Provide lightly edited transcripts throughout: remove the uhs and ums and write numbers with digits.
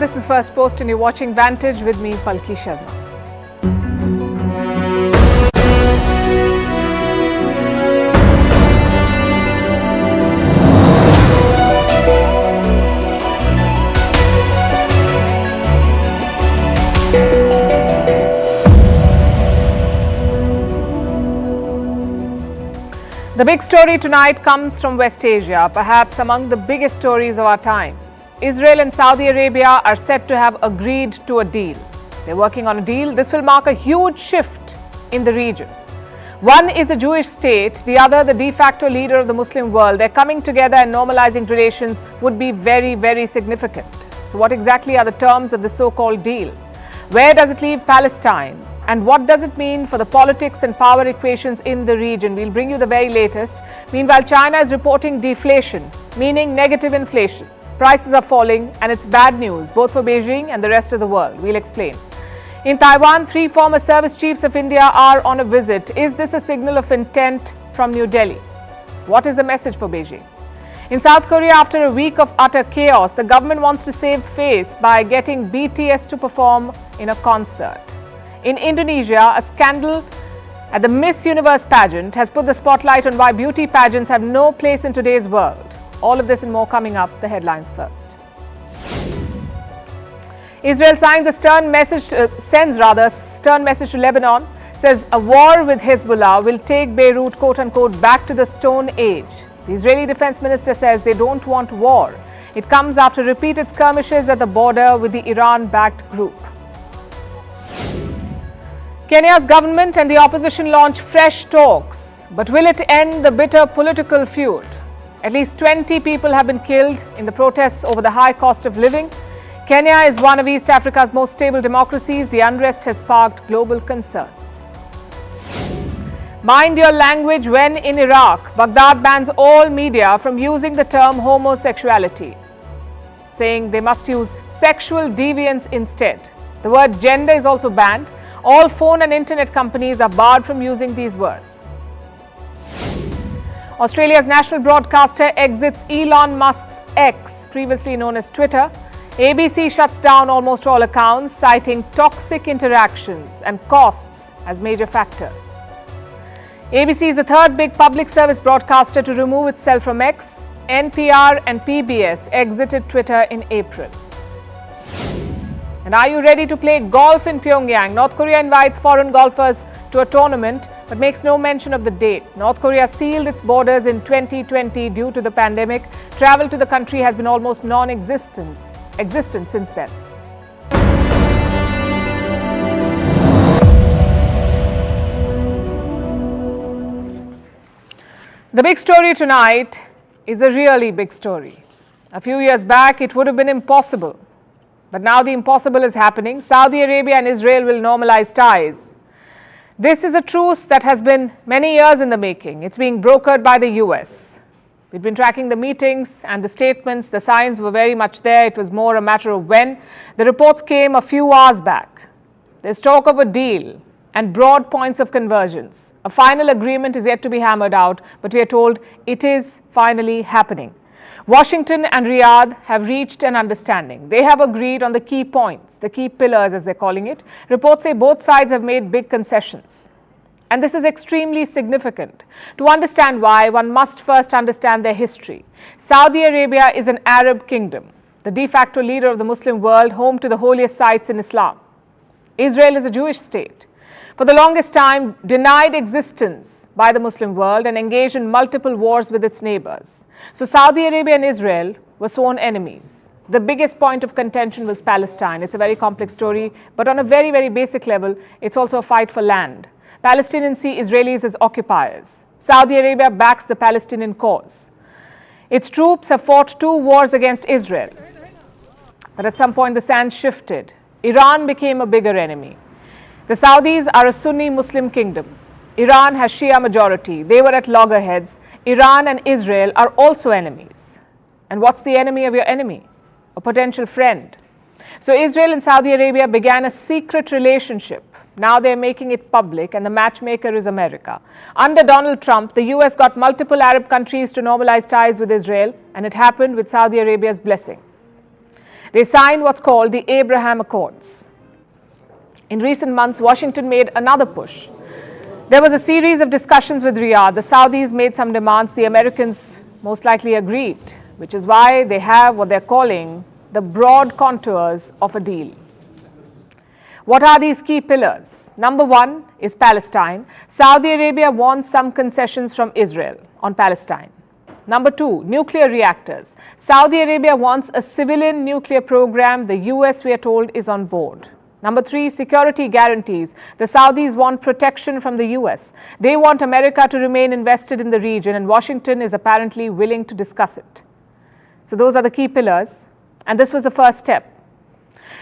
This is Firstpost and you're watching Vantage with me, Palki Sharma. The big story tonight comes from West Asia, perhaps among the biggest stories of our times. Israel and Saudi Arabia are said to have agreed to a deal. They're working on a deal. This will mark a huge shift in the region. One is a Jewish state, the other the de facto leader of the Muslim world. They're coming together and normalizing relations would be very, very significant. So what exactly are the terms of the so-called deal? Where does it leave Palestine? And what does it mean for the politics and power equations in the region? We'll bring you the very latest. Meanwhile, China is reporting deflation, meaning negative inflation. Prices are falling and it's bad news both for Beijing and the rest of the world. We'll explain. In Taiwan, 3 former service chiefs of India are on a visit. Is this a signal of intent from New Delhi? What is the message for Beijing? In South Korea, after a week of utter chaos, the government wants to save face by getting BTS to perform in a concert. In Indonesia, a scandal at the Miss Universe pageant has put the spotlight on why beauty pageants have no place in today's world. All of this and more coming up. The headlines first. Israel sends a stern message to Lebanon, says a war with Hezbollah will take Beirut quote-unquote back to the Stone Age. The Israeli defense minister says they don't want war. It comes after repeated skirmishes at the border with the Iran-backed group. Kenya's government and the opposition launch fresh talks, but will it end the bitter political feud? At least 20 people have been killed in the protests over the high cost of living. Kenya is one of East Africa's most stable democracies. The unrest has sparked global concern. Mind your language when in Iraq. Baghdad bans all media from using the term homosexuality, saying they must use sexual deviance instead. The word gender is also banned. All phone and internet companies are barred from using these words. Australia's national broadcaster exits Elon Musk's X, previously known as Twitter. ABC shuts down almost all accounts, citing toxic interactions and costs as major factor. ABC is the third big public service broadcaster to remove itself from X. NPR and PBS exited Twitter in April. And are you ready to play golf in Pyongyang? North Korea invites foreign golfers to a tournament but makes no mention of the date. North Korea sealed its borders in 2020 due to the pandemic. Travel to the country has been almost non-existent since then. The big story tonight is a really big story. A few years back, it would have been impossible. But now the impossible is happening. Saudi Arabia and Israel will normalize ties. This is a truce that has been many years in the making. It's being brokered by the US. We've been tracking the meetings and the statements. The signs were very much there. It was more a matter of when. The reports came a few hours back. There's talk of a deal and broad points of convergence. A final agreement is yet to be hammered out, but we are told it is finally happening. Washington and Riyadh have reached an understanding. They have agreed on the key points, the key pillars as they're calling it. Reports say both sides have made big concessions. And this is extremely significant. To understand why, one must first understand their history. Saudi Arabia is an Arab kingdom, the de facto leader of the Muslim world, home to the holiest sites in Islam. Israel is a Jewish state. For the longest time, denied existence by the Muslim world and engaged in multiple wars with its neighbors. So Saudi Arabia and Israel were sworn enemies. The biggest point of contention was Palestine. It's a very complex story, but on a very, very basic level, it's also a fight for land. Palestinians see Israelis as occupiers. Saudi Arabia backs the Palestinian cause. Its troops have fought 2 wars against Israel. But at some point, the sands shifted. Iran became a bigger enemy. The Saudis are a Sunni Muslim kingdom. Iran has Shia majority. They were at loggerheads. Iran and Israel are also enemies. And what's the enemy of your enemy? A potential friend. So Israel and Saudi Arabia began a secret relationship. Now they're making it public, and the matchmaker is America. Under Donald Trump, the US got multiple Arab countries to normalize ties with Israel, and it happened with Saudi Arabia's blessing. They signed what's called the Abraham Accords. In recent months, Washington made another push. There was a series of discussions with Riyadh. The Saudis made some demands. The Americans most likely agreed, which is why they have what they're calling the broad contours of a deal. What are these key pillars? Number one is Palestine. Saudi Arabia wants some concessions from Israel on Palestine. Number two, nuclear reactors. Saudi Arabia wants a civilian nuclear program. The US, we are told, is on board. Number three, security guarantees. The Saudis want protection from the US. They want America to remain invested in the region, and Washington is apparently willing to discuss it. So those are the key pillars, and this was the first step.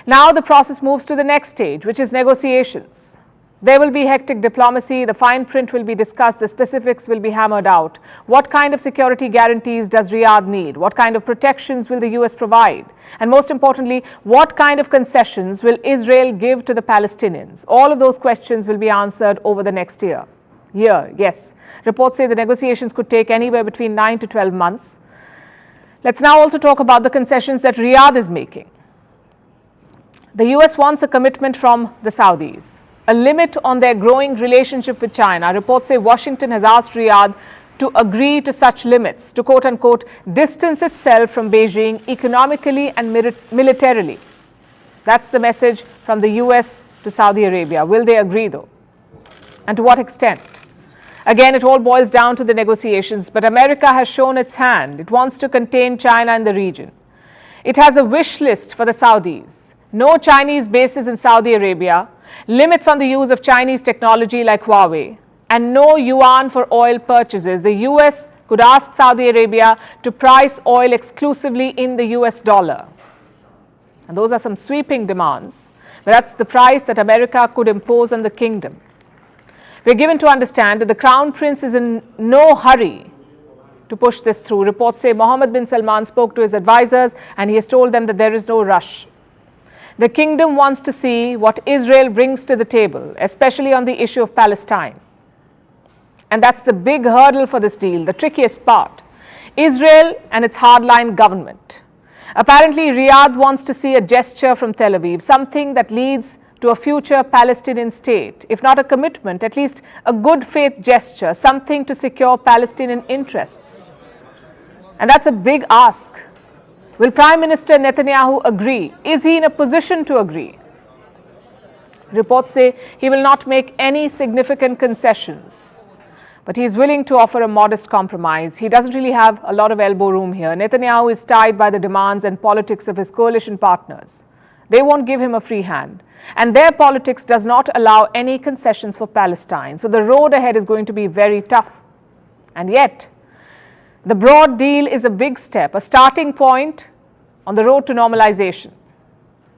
Now the process moves to the next stage, which is negotiations. There will be hectic diplomacy, the fine print will be discussed, the specifics will be hammered out. What kind of security guarantees does Riyadh need? What kind of protections will the US provide? And most importantly, what kind of concessions will Israel give to the Palestinians? All of those questions will be answered over the next year. Yes. Reports say the negotiations could take anywhere between 9 to 12 months. Let's now also talk about the concessions that Riyadh is making. The US wants a commitment from the Saudis, a limit on their growing relationship with China. Reports say Washington has asked Riyadh to agree to such limits, to quote-unquote distance itself from Beijing economically and militarily. That's the message from the US to Saudi Arabia. Will they agree though? And to what extent? Again, it all boils down to the negotiations, but America has shown its hand. It wants to contain China in the region. It has a wish list for the Saudis. No Chinese bases in Saudi Arabia, limits on the use of Chinese technology like Huawei, and no yuan for oil purchases. The US could ask Saudi Arabia to price oil exclusively in the US dollar. And those are some sweeping demands, but that's the price that America could impose on the kingdom. We're given to understand that the Crown Prince is in no hurry to push this through. Reports say Mohammed bin Salman spoke to his advisors and he has told them that there is no rush. The kingdom wants to see what Israel brings to the table, especially on the issue of Palestine. And that's the big hurdle for this deal, the trickiest part. Israel and its hardline government. Apparently, Riyadh wants to see a gesture from Tel Aviv, something that leads to a future Palestinian state, if not a commitment, at least a good faith gesture, something to secure Palestinian interests. And that's a big ask. Will Prime Minister Netanyahu agree? Is he in a position to agree? Reports say he will not make any significant concessions, but he is willing to offer a modest compromise. He doesn't really have a lot of elbow room here. Netanyahu is tied by the demands and politics of his coalition partners. They won't give him a free hand, and their politics does not allow any concessions for Palestine. So the road ahead is going to be very tough. And yet, the broad deal is a big step, a starting point on the road to normalization.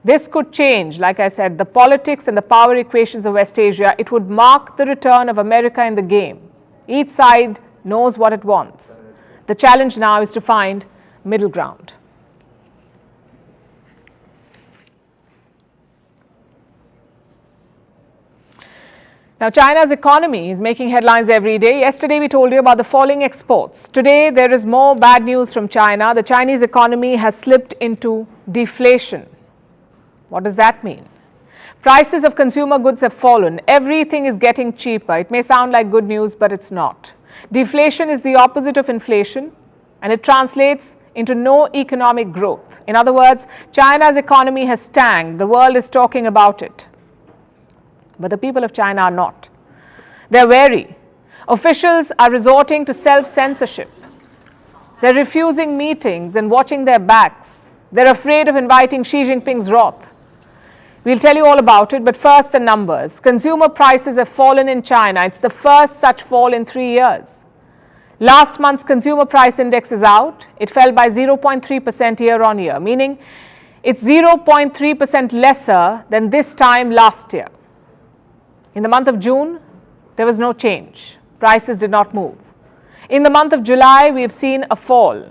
This could change, like I said, the politics and the power equations of West Asia. It would mark the return of America in the game. Each side knows what it wants. The challenge now is to find middle ground. Now, China's economy is making headlines every day. Yesterday, we told you about the falling exports. Today, there is more bad news from China. The Chinese economy has slipped into deflation. What does that mean? Prices of consumer goods have fallen. Everything is getting cheaper. It may sound like good news, but it's not. Deflation is the opposite of inflation, and it translates into no economic growth. In other words, China's economy has tanked. The world is talking about it. But the people of China are not. They're wary. Officials are resorting to self-censorship. They're refusing meetings and watching their backs. They're afraid of inviting Xi Jinping's wrath. We'll tell you all about it, but first the numbers. Consumer prices have fallen in China. It's the first such fall in 3 years. Last month's consumer price index is out. It fell by 0.3% year on year, meaning it's 0.3% lesser than this time last year. In the month of June, there was no change. Prices did not move. In the month of July, we have seen a fall.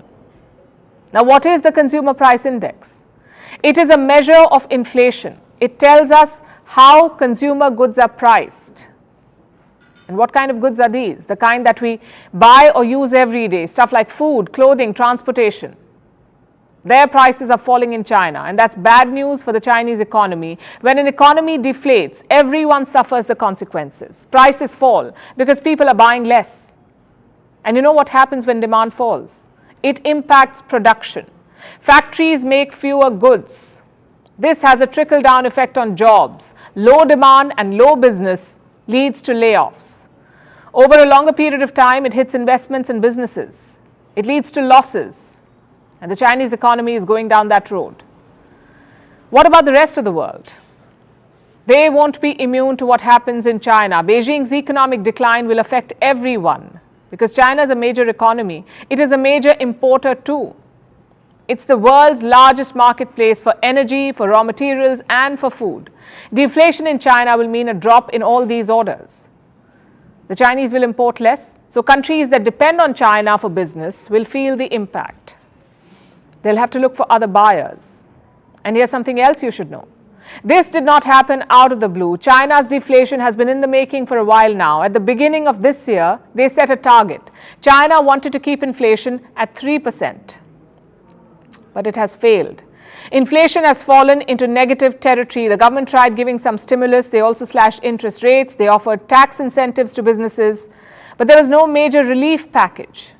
Now, what is the consumer price index? It is a measure of inflation. It tells us how consumer goods are priced. And what kind of goods are these? The kind that we buy or use every day, stuff like food, clothing, transportation. Their prices are falling in China, and that's bad news for the Chinese economy. When an economy deflates, everyone suffers the consequences. Prices fall because people are buying less. And you know what happens when demand falls? It impacts production. Factories make fewer goods. This has a trickle-down effect on jobs. Low demand and low business leads to layoffs. Over a longer period of time, it hits investments and businesses. It leads to losses. And the Chinese economy is going down that road. What about the rest of the world? They won't be immune to what happens in China. Beijing's economic decline will affect everyone because China is a major economy. It is a major importer too. It's the world's largest marketplace for energy, for raw materials, and for food. Deflation in China will mean a drop in all these orders. The Chinese will import less, so countries that depend on China for business will feel the impact. They'll have to look for other buyers. And here's something else you should know. This did not happen out of the blue. China's deflation has been in the making for a while now. At the beginning of this year, they set a target. China wanted to keep inflation at 3%. But it has failed. Inflation has fallen into negative territory. The government tried giving some stimulus. They also slashed interest rates. They offered tax incentives to businesses. But there was no major relief package.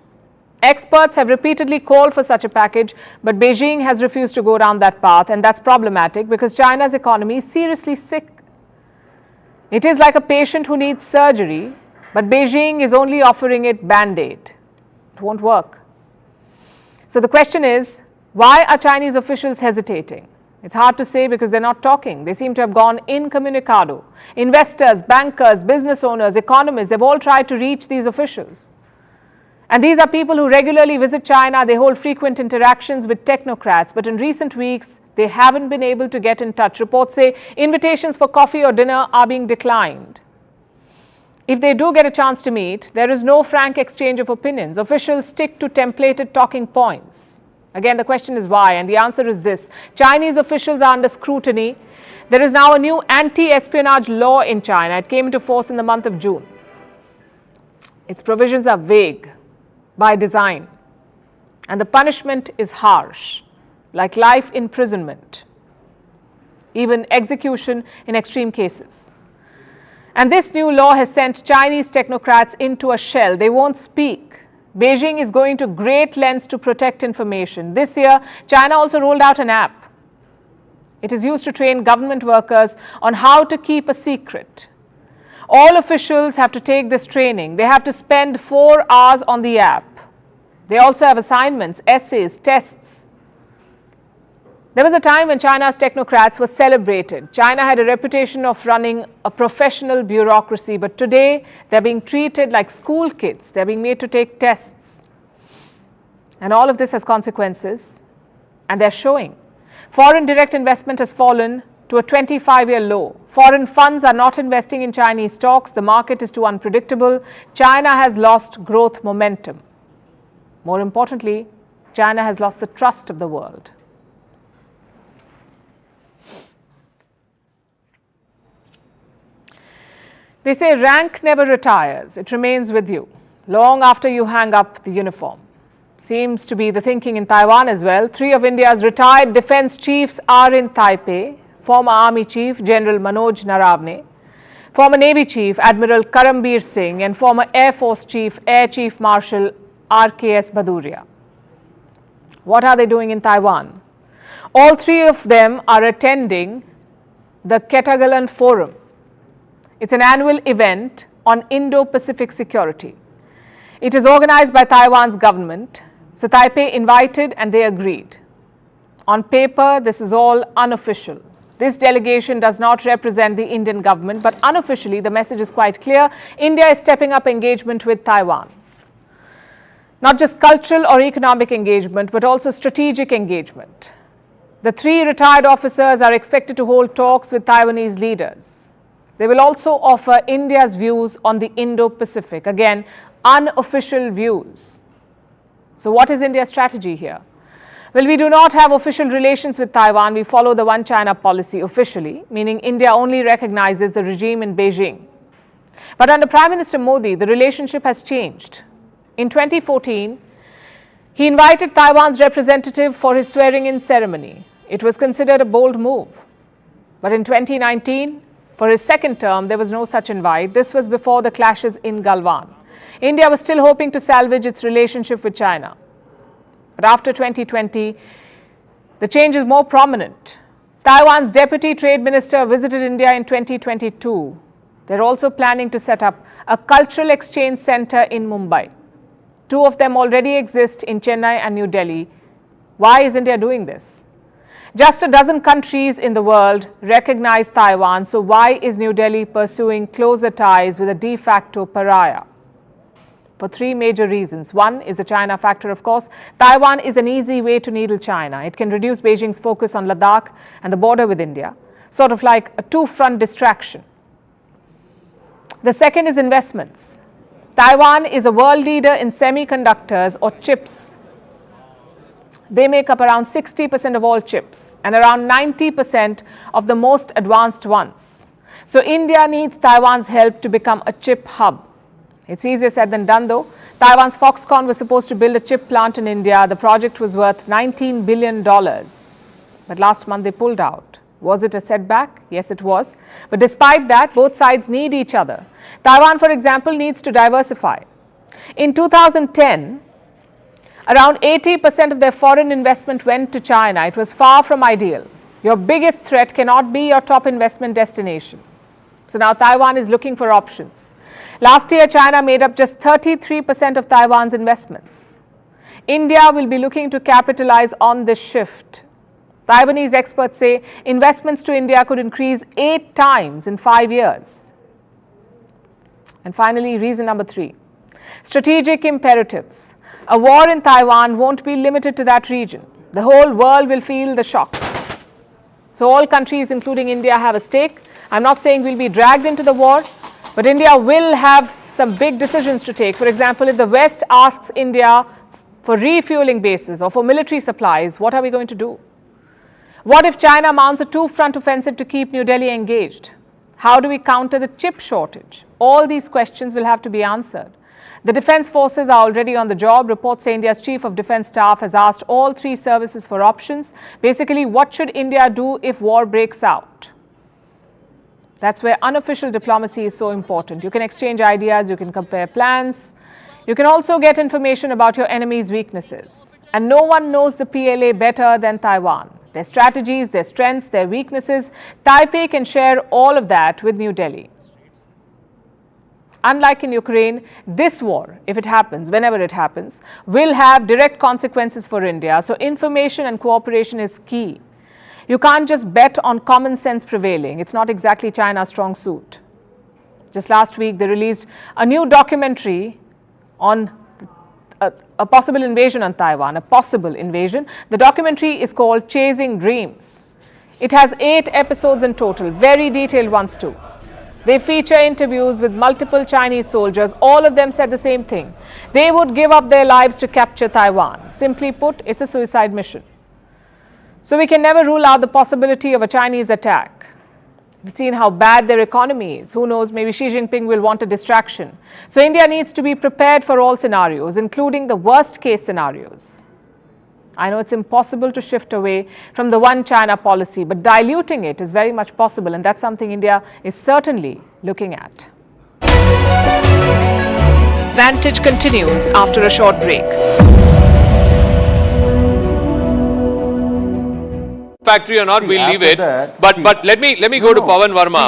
Experts have repeatedly called for such a package, but Beijing has refused to go down that path, and that's problematic because China's economy is seriously sick. It is like a patient who needs surgery, but Beijing is only offering it Band-Aid. It won't work. So the question is, why are Chinese officials hesitating? It's hard to say because they're not talking. They seem to have gone incommunicado. Investors, bankers, business owners, economists, they've all tried to reach these officials. And these are people who regularly visit China. They hold frequent interactions with technocrats. But in recent weeks, they haven't been able to get in touch. Reports say invitations for coffee or dinner are being declined. If they do get a chance to meet, there is no frank exchange of opinions. Officials stick to templated talking points. Again, the question is why? And the answer is this. Chinese officials are under scrutiny. There is now a new anti-espionage law in China. It came into force in the month of June. Its provisions are vague by design, and the punishment is harsh, like life imprisonment, even execution in extreme cases. And this new law has sent Chinese technocrats into a shell. They won't speak. Beijing is going to great lengths to protect information. This year, China also rolled out an app. It is used to train government workers on how to keep a secret. All officials have to take this training. They have to spend 4 hours on the app. They also have assignments, essays, tests. There was a time when China's technocrats were celebrated. China had a reputation of running a professional bureaucracy, but today they're being treated like school kids. They're being made to take tests. And all of this has consequences, and they're showing. Foreign direct investment has fallen to a 25-year low. Foreign funds are not investing in Chinese stocks. The market is too unpredictable. China has lost growth momentum. More importantly, China has lost the trust of the world. They say rank never retires. It remains with you long after you hang up the uniform. Seems to be the thinking in Taiwan as well. 3 of India's retired defense chiefs are in Taipei. Former Army Chief General Manoj Naravne, former Navy Chief Admiral Karambir Singh, and former Air Force Chief Air Chief Marshal RKS Bhaduria. What are they doing in Taiwan? All 3 of them are attending the Ketagalan Forum. It's an annual event on Indo-Pacific security. It is organized by Taiwan's government. So Taipei invited and they agreed. On paper, this is all unofficial. This delegation does not represent the Indian government, but unofficially the message is quite clear. India is stepping up engagement with Taiwan. Not just cultural or economic engagement, but also strategic engagement. The 3 retired officers are expected to hold talks with Taiwanese leaders. They will also offer India's views on the Indo-Pacific. Again, unofficial views. So what is India's strategy here? Well, we do not have official relations with Taiwan. We follow the One China policy officially, meaning India only recognizes the regime in Beijing. But under Prime Minister Modi, the relationship has changed. In 2014, He invited Taiwan's representative for his swearing-in ceremony. It was considered a bold move. But in 2019, for his second term, there was no such invite. This was before the clashes in Galwan. India was still hoping to salvage its relationship with China. But after 2020, the change is more prominent. Taiwan's Deputy Trade Minister visited India in 2022. They're also planning to set up a cultural exchange center in Mumbai. 2 of them already exist in Chennai and New Delhi. Why is India doing this? Just a dozen countries in the world recognize Taiwan, so why is New Delhi pursuing closer ties with a de facto pariah? For 3 major reasons. One is the China factor, of course. Taiwan is an easy way to needle China. It can reduce Beijing's focus on Ladakh and the border with India, sort of like a 2-front distraction. The second is investments. Taiwan is a world leader in semiconductors or chips. They make up around 60% of all chips and around 90% of the most advanced ones. So India needs Taiwan's help to become a chip hub. It's easier said than done though. Taiwan's Foxconn was supposed to build a chip plant in India. The project was worth $19 billion. But last month they pulled out. Was it a setback? Yes, it was. But despite that, both sides need each other. Taiwan, for example, needs to diversify. In 2010, around 80% of their foreign investment went to China. It was far from ideal. Your biggest threat cannot be your top investment destination. So now Taiwan is looking for options. Last year, China made up just 33% of Taiwan's investments. India will be looking to capitalize on this shift. Taiwanese experts say investments to India could increase 8 times in 5 years. And finally, reason number 3, strategic imperatives. A war in Taiwan won't be limited to that region. The whole world will feel the shock. So all countries, including India, have a stake. I'm not saying we'll be dragged into the war, but India will have some big decisions to take. For example, if the West asks India for refueling bases or for military supplies, what are we going to do? What if China mounts a 2-front offensive to keep New Delhi engaged? How do we counter the chip shortage? All these questions will have to be answered. The defense forces are already on the job. Reports say India's Chief of Defense Staff has asked all 3 services for options. Basically, what should India do if war breaks out? That's where unofficial diplomacy is so important. You can exchange ideas, you can compare plans. You can also get information about your enemy's weaknesses. And no one knows the PLA better than Taiwan. Their strategies, their strengths, their weaknesses. Taipei can share all of that with New Delhi. Unlike in Ukraine, this war, if it happens, whenever it happens, will have direct consequences for India. So information and cooperation is key. You can't just bet on common sense prevailing. It's not exactly China's strong suit. Just last week, they released a new documentary on a possible invasion on Taiwan, a possible invasion. The documentary is called Chasing Dreams. It has 8 episodes in total, very detailed ones too. They feature interviews with multiple Chinese soldiers. All of them said the same thing. They would give up their lives to capture Taiwan. Simply put, it's a suicide mission. So we can never rule out the possibility of a Chinese attack. We've seen how bad their economy is. Who knows, maybe Xi Jinping will want a distraction. So India needs to be prepared for all scenarios, including the worst case scenarios. I know it's impossible to shift away from the one China policy, but diluting it is very much possible, and that's something India is certainly looking at. Vantage continues after a short break. Factory or not, we'll leave it. But let me go to Pawan Verma.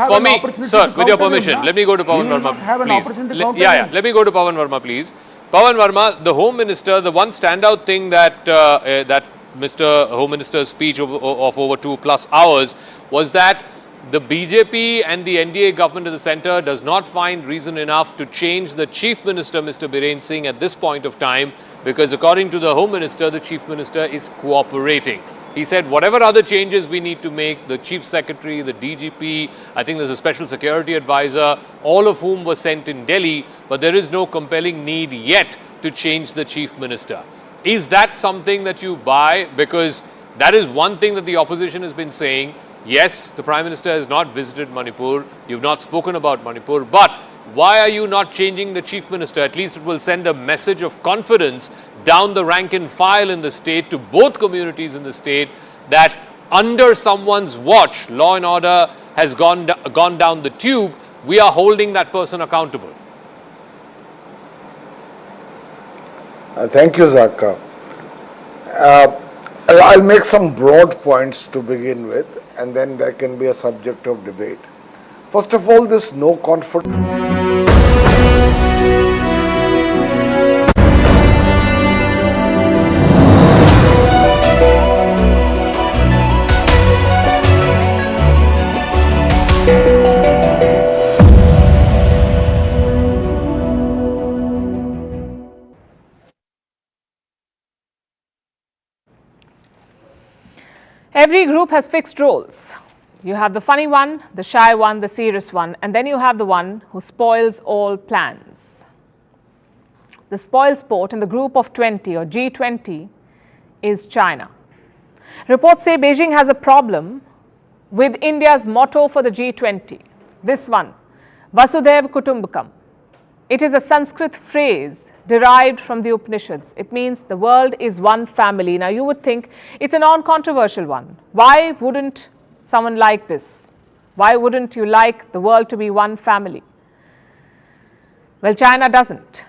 For me, sir, with your permission, let me go to Pawan Verma, please. Let me go to Pawan Verma, please. Pawan Verma, the Home Minister, the one standout thing that that Mr. Home Minister's speech of over 2+ hours was that the BJP and the NDA government of the centre does not find reason enough to change the Chief Minister, Mr. Biren Singh, at this point of time, because according to the Home Minister, the Chief Minister is cooperating. He said whatever other changes we need to make, the Chief Secretary, the DGP, I think there's a Special Security Advisor, all of whom were sent in Delhi, but there is no compelling need yet to change the Chief Minister. Is that something that you buy? Because that is one thing that the opposition has been saying. Yes, the Prime Minister has not visited Manipur, you've not spoken about Manipur, but why are you not changing the chief minister? At least it will send a message of confidence down the rank and file in the state to both communities in the state that under someone's watch, law and order has gone down the tube. We are holding that person accountable. Thank you, Zaka. I'll make some broad points to begin with, and then there can be a subject of debate. First of all, this no confidence. Every group has fixed roles. You have the funny one, the shy one, the serious one, and then you have the one who spoils all plans. The spoil sport in the group of 20 or G20 is China. Reports say Beijing has a problem with India's motto for the G20. This one, Vasudhaiv Kutumbakam. It is a Sanskrit phrase derived from the Upanishads. It means the world is one family. Now you would think it's a non-controversial one. Why wouldn't someone like this? Why wouldn't you like the world to be one family? Well, China doesn't.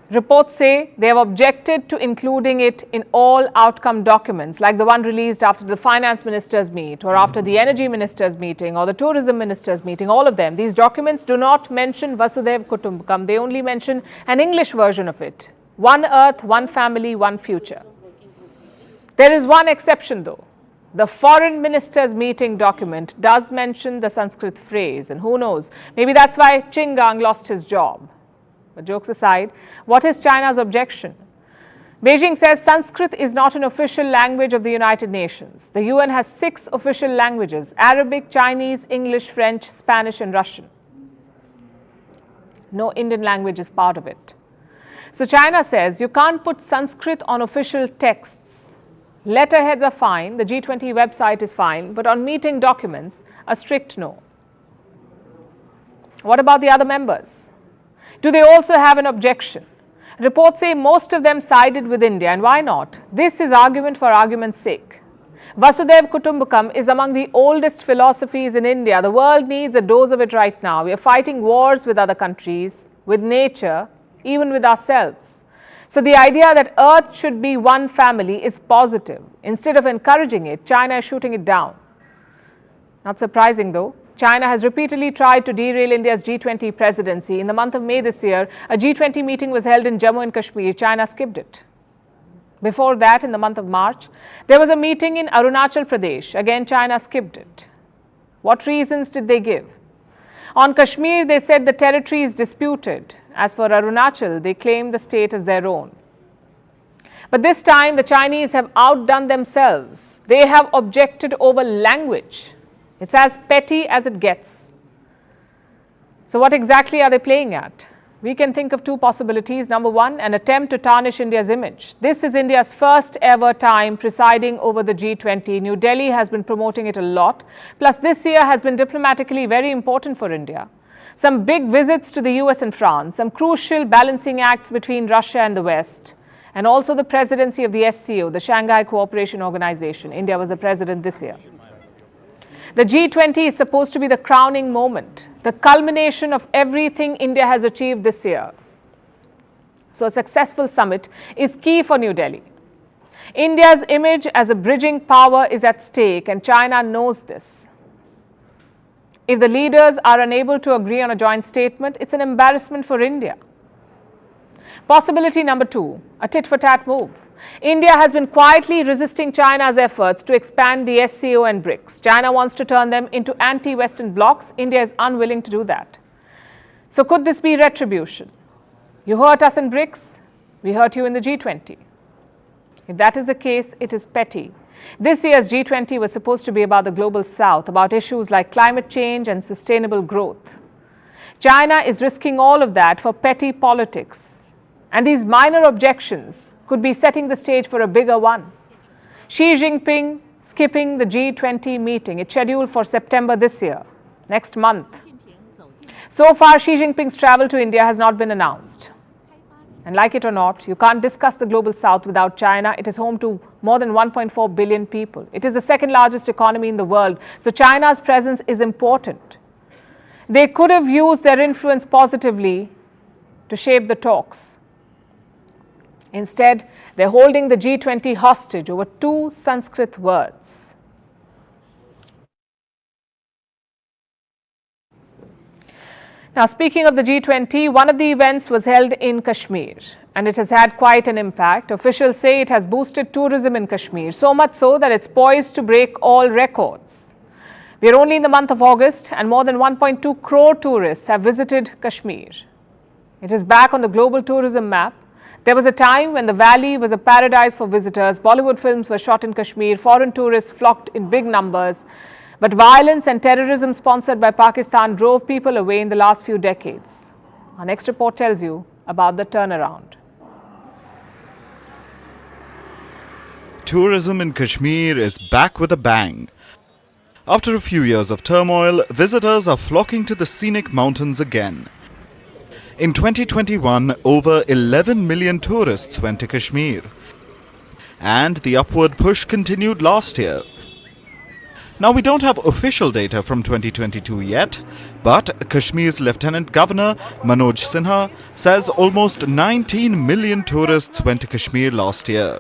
Reports say they have objected to including it in all outcome documents, like the one released after the finance ministers meet or after the energy ministers meeting or the tourism ministers meeting, all of them. These documents do not mention Vasudhaiv Kutumbakam. They only mention an English version of it. One earth, one family, one future. There is one exception though. The foreign ministers meeting document does mention the Sanskrit phrase, and who knows, maybe that's why Chingang lost his job. But jokes aside, what is China's objection? Beijing says Sanskrit is not an official language of the United Nations. The UN has 6 official languages: Arabic, Chinese, English, French, Spanish and Russian. No Indian language is part of it. So China says you can't put Sanskrit on official texts. Letterheads are fine, the G20 website is fine, but on meeting documents, a strict no. What about the other members? Do they also have an objection? Reports say most of them sided with India, and why not? This is argument for argument's sake. Vasudhaiv Kutumbakam is among the oldest philosophies in India. The world needs a dose of it right now. We are fighting wars with other countries, with nature, even with ourselves. So the idea that Earth should be one family is positive. Instead of encouraging it, China is shooting it down. Not surprising though. China has repeatedly tried to derail India's G20 presidency. In the month of May this year, a G20 meeting was held in Jammu and Kashmir. China skipped it. Before that, in the month of March, there was a meeting in Arunachal Pradesh. Again, China skipped it. What reasons did they give? On Kashmir, they said the territory is disputed. As for Arunachal, they claim the state as their own. But this time, the Chinese have outdone themselves. They have objected over language. It's as petty as it gets. So what exactly are they playing at? We can think of 2 possibilities. Number 1, an attempt to tarnish India's image. This is India's first ever time presiding over the G20. New Delhi has been promoting it a lot. Plus, this year has been diplomatically very important for India. Some big visits to the US and France, some crucial balancing acts between Russia and the West, and also the presidency of the SCO, the Shanghai Cooperation Organization. India was the president this year. The G20 is supposed to be the crowning moment, the culmination of everything India has achieved this year. So a successful summit is key for New Delhi. India's image as a bridging power is at stake, and China knows this. If the leaders are unable to agree on a joint statement, it's an embarrassment for India. Possibility number 2, a tit-for-tat move. India has been quietly resisting China's efforts to expand the SCO and BRICS. China wants to turn them into anti-Western blocs. India is unwilling to do that. So could this be retribution? You hurt us in BRICS, we hurt you in the G20. If that is the case, it is petty. This year's G20 was supposed to be about the global south, about issues like climate change and sustainable growth. China is risking all of that for petty politics. And these minor objections could be setting the stage for a bigger one. Xi Jinping skipping the G20 meeting. It's scheduled for September this year, next month. So far, Xi Jinping's travel to India has not been announced. And like it or not, you can't discuss the global south without China. It is home to more than 1.4 billion people. It is the second largest economy in the world. So China's presence is important. They could have used their influence positively to shape the talks. Instead, they're holding the G20 hostage over two Sanskrit words. Now, speaking of the G20, one of the events was held in Kashmir and it has had quite an impact. Officials say it has boosted tourism in Kashmir, so much so that it's poised to break all records. We are only in the month of August and more than 1.2 crore tourists have visited Kashmir. It is back on the global tourism map. There was a time when the valley was a paradise for visitors. Bollywood films were shot in Kashmir. Foreign tourists flocked in big numbers. But violence and terrorism sponsored by Pakistan drove people away in the last few decades. Our next report tells you about the turnaround. Tourism in Kashmir is back with a bang. After a few years of turmoil, visitors are flocking to the scenic mountains again. In 2021, over 11 million tourists went to Kashmir. And the upward push continued last year. Now, we don't have official data from 2022 yet, but Kashmir's Lieutenant Governor Manoj Sinha says almost 19 million tourists went to Kashmir last year.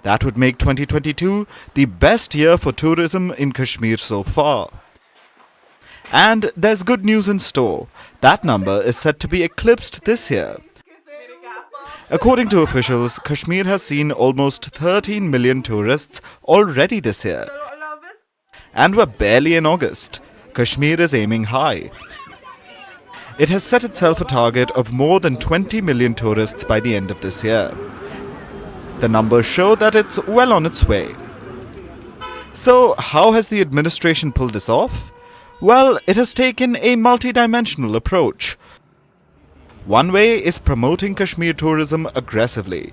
That would make 2022 the best year for tourism in Kashmir so far. And there's good news in store. That number is set to be eclipsed this year. According to officials, Kashmir has seen almost 13 million tourists already this year. And we're barely in August. Kashmir is aiming high. It has set itself a target of more than 20 million tourists by the end of this year. The numbers show that it's well on its way. So, how has the administration pulled this off? Well, it has taken a multidimensional approach. One way is promoting Kashmir tourism aggressively.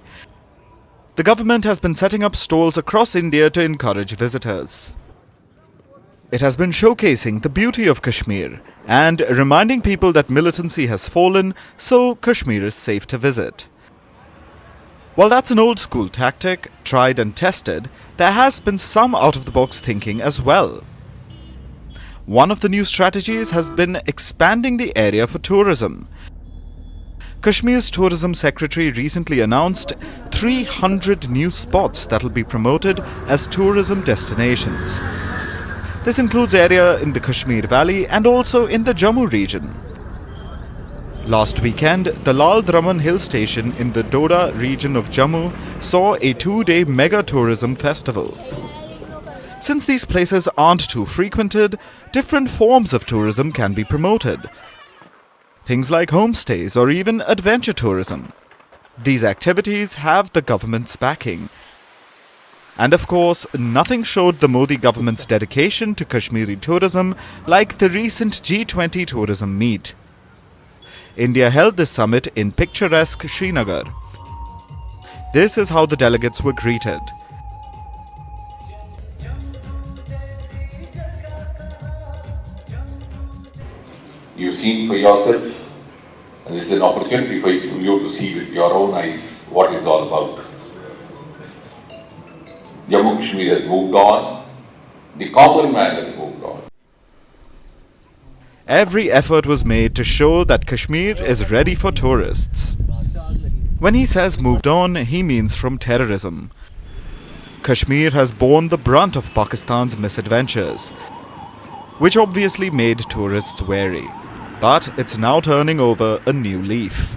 The government has been setting up stalls across India to encourage visitors. It has been showcasing the beauty of Kashmir and reminding people that militancy has fallen, so Kashmir is safe to visit. While that's an old school tactic, tried and tested, there has been some out-of-the-box thinking as well. One of the new strategies has been expanding the area for tourism. Kashmir's Tourism Secretary recently announced 300 new spots that will be promoted as tourism destinations. This includes area in the Kashmir Valley and also in the Jammu region. Last weekend, the Lal Draman Hill Station in the Doda region of Jammu saw a 2-day mega tourism festival. Since these places aren't too frequented, different forms of tourism can be promoted. Things like homestays or even adventure tourism. These activities have the government's backing. And of course, nothing showed the Modi government's dedication to Kashmiri tourism like the recent G20 tourism meet. India held this summit in picturesque Srinagar. This is how the delegates were greeted. You've seen for yourself, and this is an opportunity for you to see with your own eyes what it's all about. Jammu Kashmir has moved on, the common man has moved on. Every effort was made to show that Kashmir is ready for tourists. When he says moved on, he means from terrorism. Kashmir has borne the brunt of Pakistan's misadventures, which obviously made tourists wary. But it's now turning over a new leaf.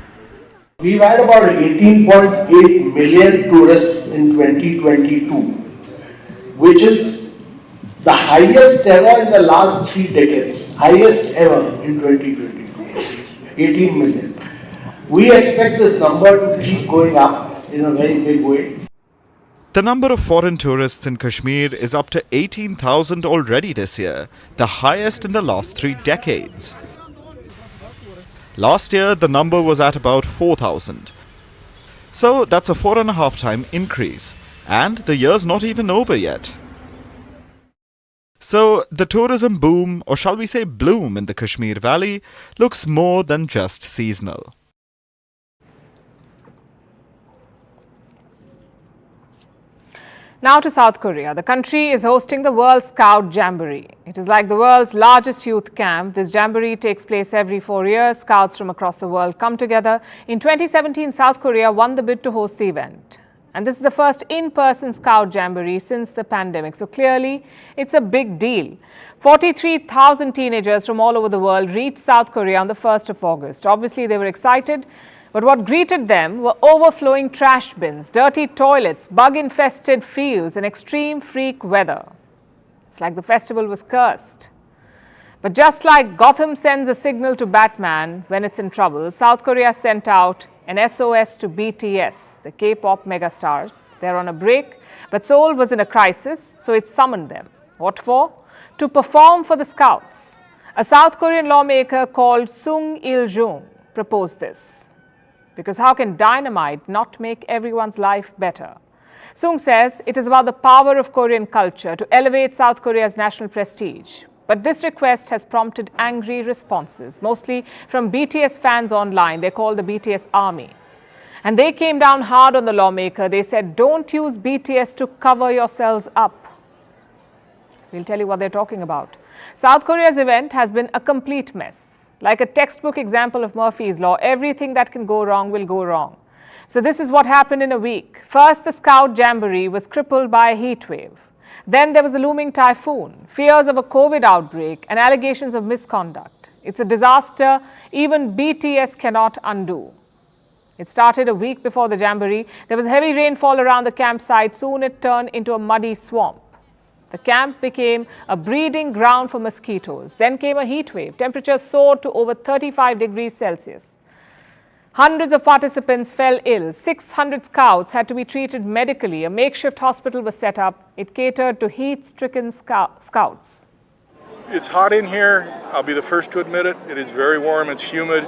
We've had about 18.8 million tourists in 2022, which is the highest ever in the last 3 decades. Highest ever in 2022. 18 million. We expect this number to keep going up in a very big way. The number of foreign tourists in Kashmir is up to 18,000 already this year, the highest in the last 3 decades. Last year, the number was at about 4,000. So that's a 4.5 time increase, and the year's not even over yet. So the tourism boom, or shall we say bloom, in the Kashmir Valley looks more than just seasonal. Now to South Korea. The country is hosting the World Scout Jamboree. It is like the world's largest youth camp. This jamboree takes place every 4 years. Scouts from across the world come together. In 2017, South Korea won the bid to host the event. And this is the first in-person Scout Jamboree since the pandemic. So clearly, it's a big deal. 43,000 teenagers from all over the world reached South Korea on the 1st of August. Obviously, they were excited. But what greeted them were overflowing trash bins, dirty toilets, bug-infested fields and extreme freak weather. It's like the festival was cursed. But just like Gotham sends a signal to Batman when it's in trouble, South Korea sent out an SOS to BTS, the K-pop megastars. They're on a break, but Seoul was in a crisis, so it summoned them. What for? To perform for the Scouts. A South Korean lawmaker called Sung Il-jung proposed this. Because how can dynamite not make everyone's life better? Sung says it is about the power of Korean culture to elevate South Korea's national prestige. But this request has prompted angry responses, mostly from BTS fans online. They call the BTS army. And they came down hard on the lawmaker. They said, don't use BTS to cover yourselves up. We'll tell you what they're talking about. South Korea's event has been a complete mess. Like a textbook example of Murphy's Law, everything that can go wrong will go wrong. So this is what happened in a week. First, the Scout Jamboree was crippled by a heat wave. Then there was a looming typhoon, fears of a COVID outbreak, and allegations of misconduct. It's a disaster even BTS cannot undo. It started a week before the Jamboree. There was heavy rainfall around the campsite. Soon it turned into a muddy swamp. The camp became a breeding ground for mosquitoes. Then came a heat wave. Temperatures soared to over 35 degrees Celsius. Hundreds of participants fell ill. 600 scouts had to be treated medically. A makeshift hospital was set up. It catered to heat-stricken scouts. It's hot in here. I'll be the first to admit it. It is very warm. It's humid.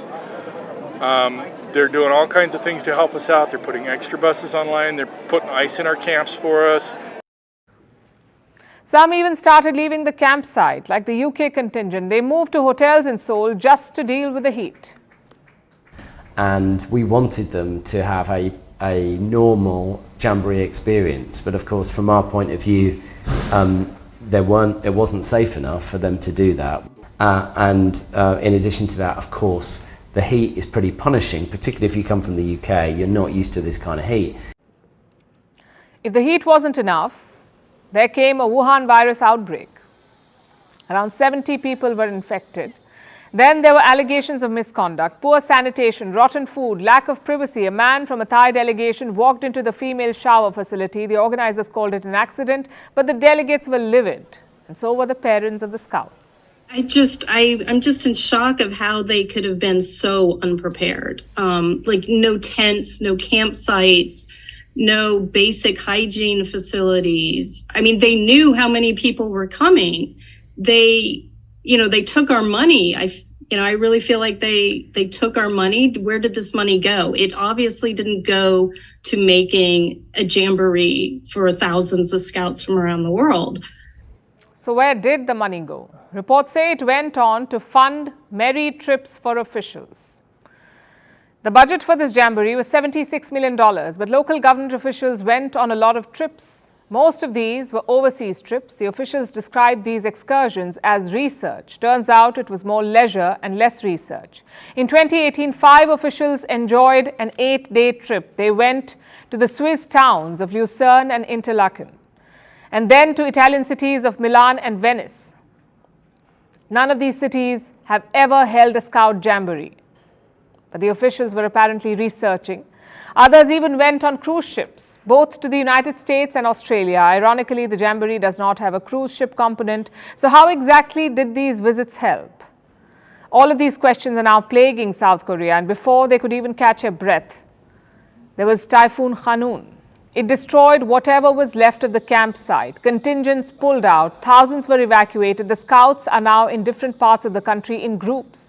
They're doing all kinds of things to help us out. They're putting extra buses online. They're putting ice in our camps for us. Some even started leaving the campsite, like the UK contingent. They moved to hotels in Seoul just to deal with the heat. And we wanted them to have a normal Jamboree experience. But of course, from our point of view, it wasn't safe enough for them to do that. In addition to that, of course, the heat is pretty punishing, particularly if you come from the UK. You're not used to this kind of heat. If the heat wasn't enough, there came a Wuhan virus outbreak. Around 70 people were infected. Then there were allegations of misconduct, poor sanitation, rotten food, lack of privacy. A man from a Thai delegation walked into the female shower facility. The organizers called it an accident, but the delegates were livid, and so were the parents of the Scouts. I'm just in shock of how they could have been so unprepared. Like no tents, no campsites, no basic hygiene facilities. I mean, they knew how many people were coming. They took our money. I really feel like they took our money. Where did this money go? It obviously didn't go to making a jamboree for thousands of scouts from around the world. So where did the money go? Reports say it went on to fund merry trips for officials. The budget for this jamboree was $76 million, but local government officials went on a lot of trips. Most of these were overseas trips. The officials described these excursions as research. Turns out it was more leisure and less research. In 2018, 5 officials enjoyed an 8-day trip. They went to the Swiss towns of Lucerne and Interlaken, and then to Italian cities of Milan and Venice. None of these cities have ever held a Scout Jamboree, but the officials were apparently researching. Others even went on cruise ships, both to the United States and Australia. Ironically, the Jamboree does not have a cruise ship component. So how exactly did these visits help? All of these questions are now plaguing South Korea, and before they could even catch a breath, there was Typhoon Hanun. It destroyed whatever was left of the campsite. Contingents pulled out. Thousands were evacuated. The Scouts are now in different parts of the country in groups.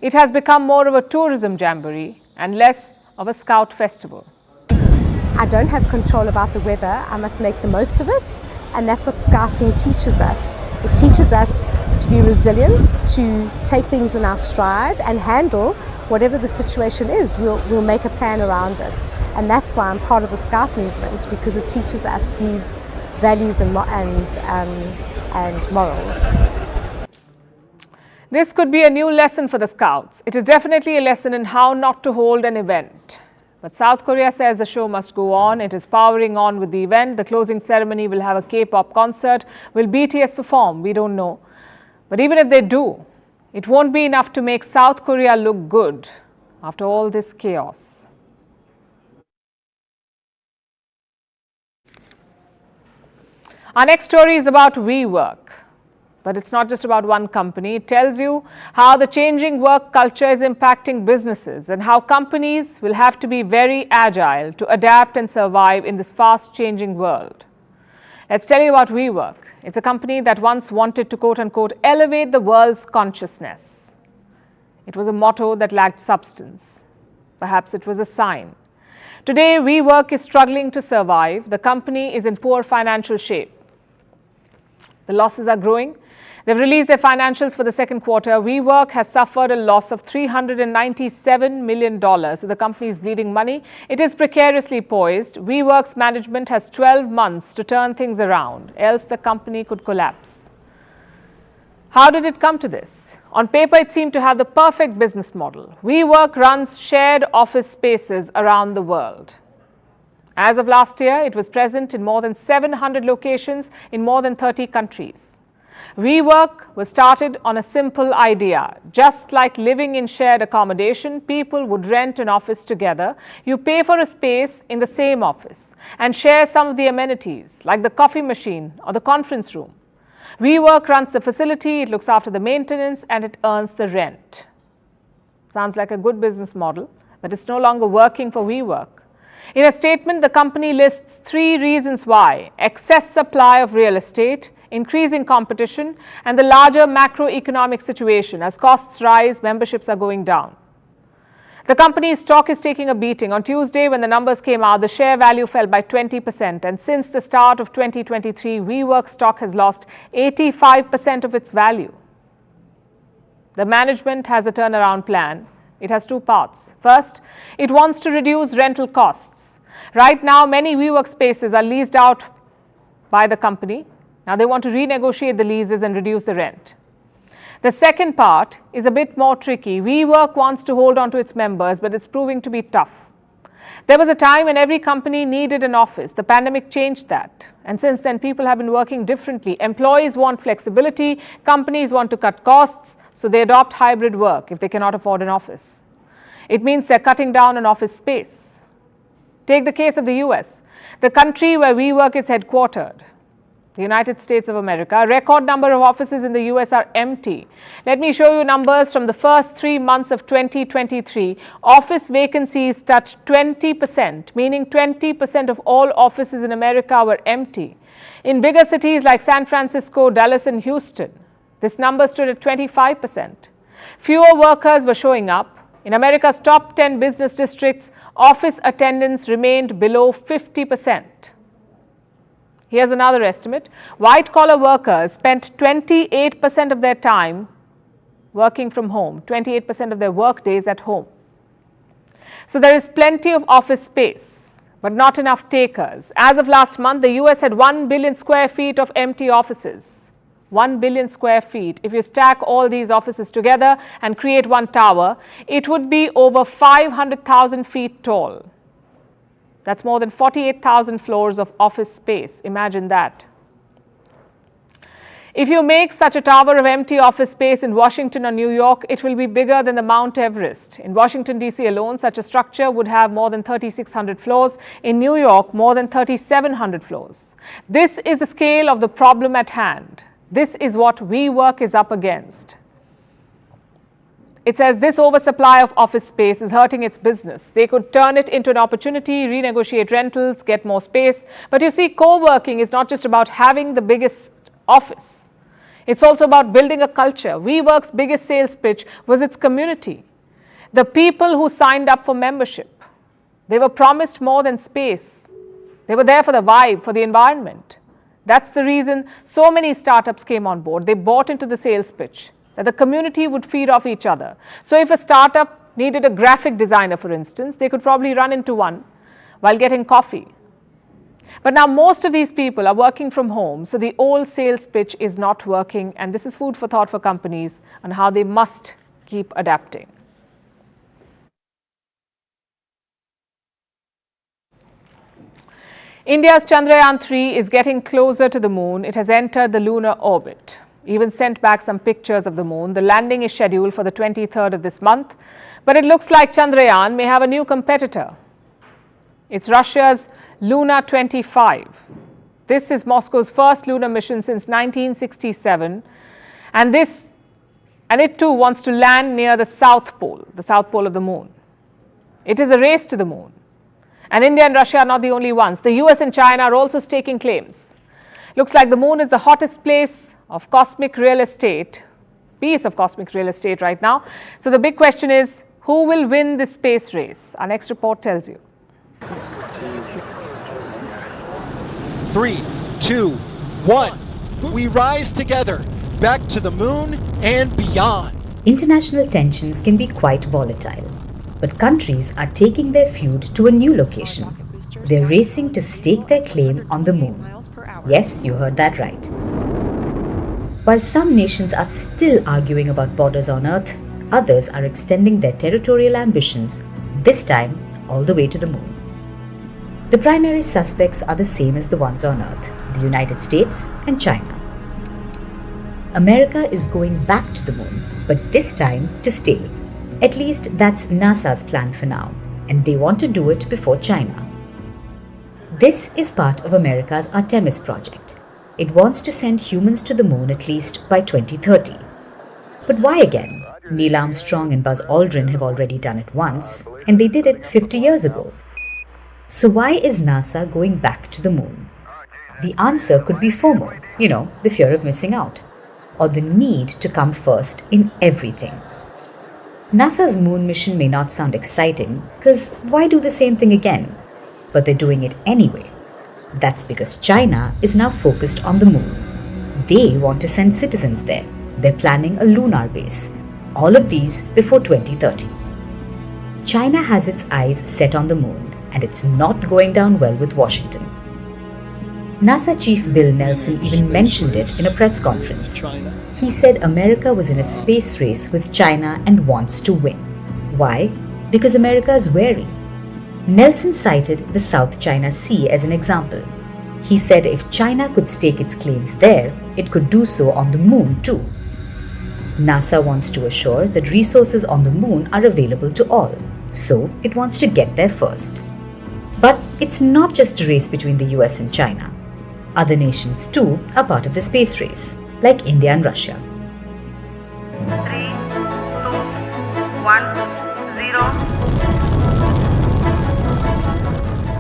It has become more of a tourism jamboree and less of a Scout festival. I don't have control about the weather. I must make the most of it, and that's what Scouting teaches us. It teaches us to be resilient, to take things in our stride and handle whatever the situation is. We'll make a plan around it. And that's why I'm part of the Scout movement, because it teaches us these values and morals. This could be a new lesson for the Scouts. It is definitely a lesson in how not to hold an event. But South Korea says the show must go on. It is powering on with the event. The closing ceremony will have a K-pop concert. Will BTS perform? We don't know. But even if they do, it won't be enough to make South Korea look good after all this chaos. Our next story is about Wework. But it's not just about one company. It tells you how the changing work culture is impacting businesses and how companies will have to be very agile to adapt and survive in this fast-changing world. Let's tell you about Wework. It's a company that once wanted to quote-unquote elevate the world's consciousness. It was a motto that lacked substance. Perhaps it was a sign. Today, Wework is struggling to survive. The company is in poor financial shape. The losses are growing. They've released their financials for the second quarter. Wework has suffered a loss of $397 million. So the company is bleeding money. It is precariously poised. Wework's management has 12 months to turn things around, else the company could collapse. How did it come to this? On paper, it seemed to have the perfect business model. Wework runs shared office spaces around the world. As of last year, it was present in more than 700 locations in more than 30 countries. Wework was started on a simple idea. Just like living in shared accommodation, people would rent an office together. You pay for a space in the same office and share some of the amenities like the coffee machine or the conference room. Wework runs the facility, it looks after the maintenance, and it earns the rent. Sounds like a good business model, but it's no longer working for Wework. In a statement, the company lists 3 reasons why: excess supply of real estate, increasing competition, and the larger macroeconomic situation. As costs rise, memberships are going down. The company's stock is taking a beating. On Tuesday, when the numbers came out, the share value fell by 20%. And since the start of 2023, Wework stock has lost 85% of its value. The management has a turnaround plan. It has 2 parts. First, it wants to reduce rental costs. Right now, many Wework spaces are leased out by the company. Now they want to renegotiate the leases and reduce the rent. The second part is a bit more tricky. Wework wants to hold on to its members, but it's proving to be tough. There was a time when every company needed an office. The pandemic changed that. And since then, people have been working differently. Employees want flexibility. Companies want to cut costs. So they adopt hybrid work if they cannot afford an office. It means they're cutting down on office space. Take the case of the US, the country where Wework is headquartered. The United States of America. A record number of offices in the US are empty. Let me show you numbers from the first 3 months of 2023. Office vacancies touched 20%, meaning 20% of all offices in America were empty. In bigger cities like San Francisco, Dallas, and Houston, this number stood at 25%. Fewer workers were showing up. In America's top 10 business districts, office attendance remained below 50%. Here's another estimate. White-collar workers spent 28% of their time working from home, 28% of their work days at home. So there is plenty of office space, but not enough takers. As of last month, the US had 1 billion square feet of empty offices. 1 billion square feet. If you stack all these offices together and create one tower, it would be over 500,000 feet tall. That's more than 48,000 floors of office space. Imagine that. If you make such a tower of empty office space in Washington or New York, it will be bigger than the Mount Everest. In Washington, D.C. alone, such a structure would have more than 3,600 floors. In New York, more than 3,700 floors. This is the scale of the problem at hand. This is what Wework is up against. It says this oversupply of office space is hurting its business. They could turn it into an opportunity, renegotiate rentals, get more space. But you see, co-working is not just about having the biggest office. It's also about building a culture. Wework's biggest sales pitch was its community. The people who signed up for membership. They were promised more than space. They were there for the vibe, for the environment. That's the reason so many startups came on board. They bought into the sales pitch that the community would feed off each other. So if a startup needed a graphic designer, for instance, they could probably run into one while getting coffee. But now most of these people are working from home, so the old sales pitch is not working, and this is food for thought for companies on how they must keep adapting. India's Chandrayaan-3 is getting closer to the moon. It has entered the lunar orbit, even sent back some pictures of the moon. The landing is scheduled for the 23rd of this month, but it looks like Chandrayaan may have a new competitor. It's Russia's Luna 25. This is Moscow's first lunar mission since 1967, and it too wants to land near the South Pole of the moon. It is a race to the moon. And India and Russia are not the only ones. The US and China are also staking claims. Looks like the moon is the hottest piece of cosmic real estate right now. So the big question is, who will win this space race? Our next report tells you. 3, 2, 1. We rise together, back to the moon and beyond. International tensions can be quite volatile, but countries are taking their feud to a new location. They're racing to stake their claim on the moon. Yes, you heard that right. While some nations are still arguing about borders on Earth, others are extending their territorial ambitions, this time all the way to the moon. The primary suspects are the same as the ones on Earth, the United States and China. America is going back to the moon, but this time to stay. At least that's NASA's plan for now, and they want to do it before China. This is part of America's Artemis project. It wants to send humans to the moon at least by 2030. But why again? Neil Armstrong and Buzz Aldrin have already done it once, and they did it 50 years ago. So why is NASA going back to the moon? The answer could be FOMO, the fear of missing out, or the need to come first in everything. NASA's moon mission may not sound exciting, because why do the same thing again? But they're doing it anyway. That's because China is now focused on the moon. They want to send citizens there. They're planning a lunar base. All of these before 2030. China has its eyes set on the moon, and it's not going down well with Washington. NASA Chief Bill Nelson even mentioned it in a press conference. He said America was in a space race with China and wants to win. Why? Because America is wary. Nelson cited the South China Sea as an example. He said if China could stake its claims there, it could do so on the moon too. NASA wants to assure that resources on the moon are available to all, so it wants to get there first. But it's not just a race between the US and China. Other nations too are part of the space race, like India and Russia. 3, 2, 1, 0.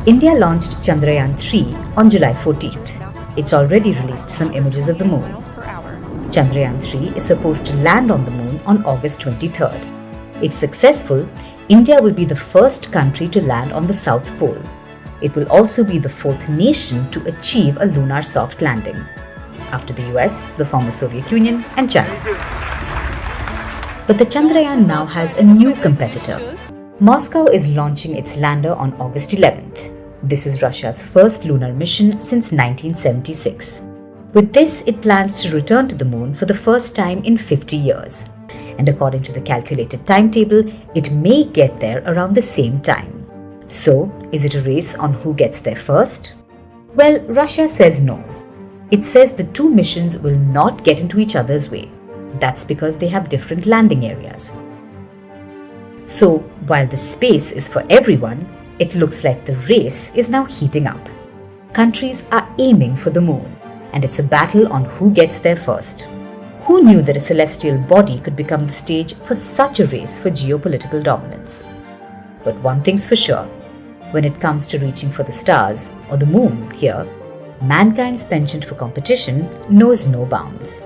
India launched Chandrayaan-3 on July 14th. It's already released some images of the moon. Chandrayaan-3 is supposed to land on the moon on August 23rd. If successful, India will be the first country to land on the South Pole. It will also be the fourth nation to achieve a lunar soft landing, after the US, the former Soviet Union, and China. But the Chandrayaan now has a new competitor. Moscow is launching its lander on August 11th. This is Russia's first lunar mission since 1976. With this, it plans to return to the moon for the first time in 50 years. And according to the calculated timetable, it may get there around the same time. So, is it a race on who gets there first? Well, Russia says no. It says the two missions will not get into each other's way. That's because they have different landing areas. So, while the space is for everyone, it looks like the race is now heating up. Countries are aiming for the moon, and it's a battle on who gets there first. Who knew that a celestial body could become the stage for such a race for geopolitical dominance? But one thing's for sure, when it comes to reaching for the stars, or the moon here, mankind's penchant for competition knows no bounds.